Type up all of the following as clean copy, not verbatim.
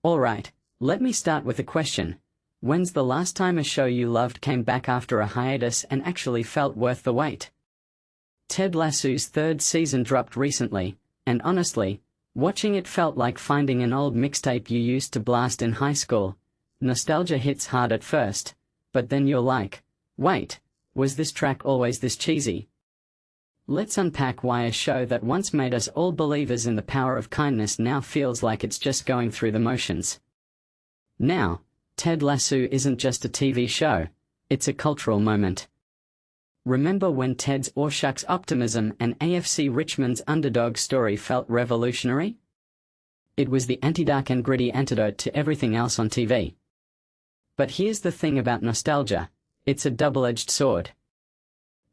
Alright, let me start with a question. When's the last time a show you loved came back after a hiatus and actually felt worth the wait? Ted Lasso's third season dropped recently, and honestly, watching it felt like finding an old mixtape you used to blast in high school. Nostalgia hits hard at first, but then you're like, wait, was this track always this cheesy? Let's unpack why a show that once made us all believers in the power of kindness now feels like it's just going through the motions. Now, Ted Lasso isn't just a TV show, it's a cultural moment. Remember when Ted's "Aw shucks" optimism and AFC Richmond's underdog story felt revolutionary? It was the anti-dark and gritty antidote to everything else on TV. But here's the thing about nostalgia, it's a double-edged sword.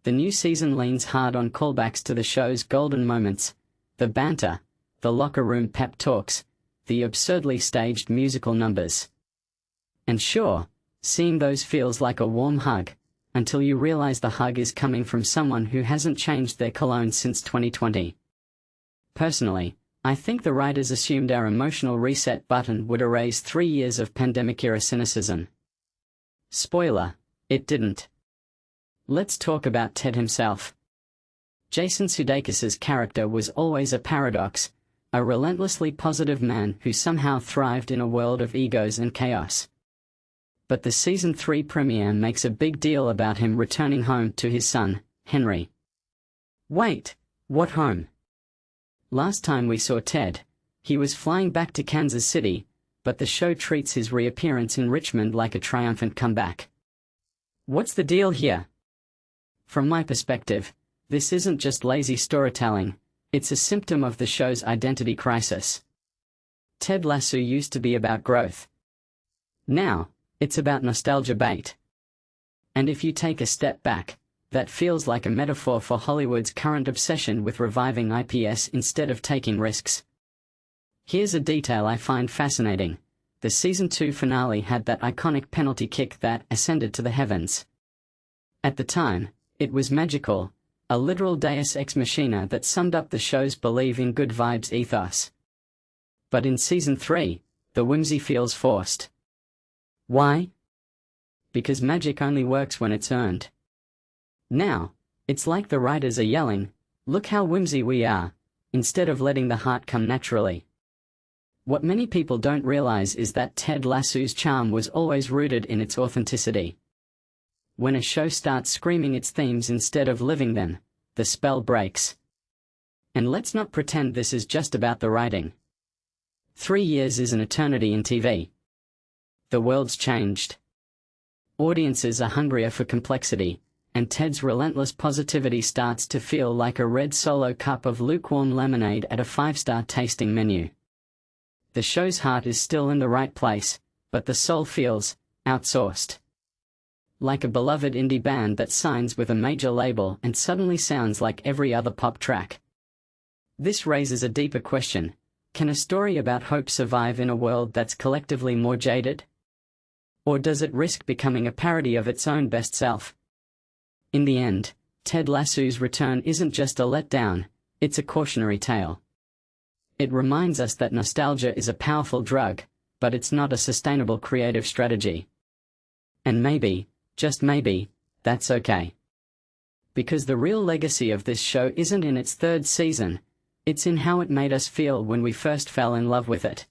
The new season leans hard on callbacks to the show's golden moments, the banter, the locker room pep talks, the absurdly staged musical numbers. And sure, seeing those feels like a warm hug, until you realize the hug is coming from someone who hasn't changed their cologne since 2020. Personally, I think the writers assumed our emotional reset button would erase 3 years of pandemic-era cynicism. Spoiler, it didn't. Let's talk about Ted himself. Jason Sudeikis' character was always a paradox, a relentlessly positive man who somehow thrived in a world of egos and chaos. But the Season 3 premiere makes a big deal about him returning home to his son, Henry. Wait, what home? Last time we saw Ted, he was flying back to Kansas City, but the show treats his reappearance in Richmond like a triumphant comeback. What's the deal here? From my perspective, this isn't just lazy storytelling, it's a symptom of the show's identity crisis. Ted Lasso used to be about growth. Now, it's about nostalgia bait. And if you take a step back, that feels like a metaphor for Hollywood's current obsession with reviving IPs instead of taking risks. Here's a detail I find fascinating. The Season 2 finale had that iconic penalty kick that ascended to the heavens. At the time, it was magical, a literal deus ex machina that summed up the show's believe in good vibes ethos. But in Season 3, the whimsy feels forced. Why? Because magic only works when it's earned. Now, it's like the writers are yelling, "Look how whimsy we are," instead of letting the heart come naturally. What many people don't realize is that Ted Lasso's charm was always rooted in its authenticity. When a show starts screaming its themes instead of living them, the spell breaks. And let's not pretend this is just about the writing. 3 years is an eternity in TV. The world's changed. Audiences are hungrier for complexity, and Ted's relentless positivity starts to feel like a red solo cup of lukewarm lemonade at a 5-star tasting menu. The show's heart is still in the right place, but the soul feels outsourced. Like a beloved indie band that signs with a major label and suddenly sounds like every other pop track. This raises a deeper question: can a story about hope survive in a world that's collectively more jaded? Or does it risk becoming a parody of its own best self? In the end, Ted Lasso's return isn't just a letdown, it's a cautionary tale. It reminds us that nostalgia is a powerful drug, but it's not a sustainable creative strategy. And maybe, just maybe, that's okay. Because the real legacy of this show isn't in its third season, it's in how it made us feel when we first fell in love with it.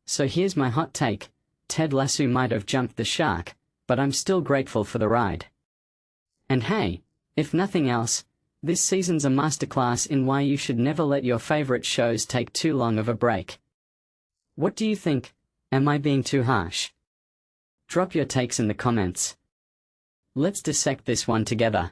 So here's my hot take: Ted Lasso might have jumped the shark, but I'm still grateful for the ride. And hey, if nothing else, this season's a masterclass in why you should never let your favorite shows take too long of a break. What do you think? Am I being too harsh? Drop your takes in the comments. Let's dissect this one together.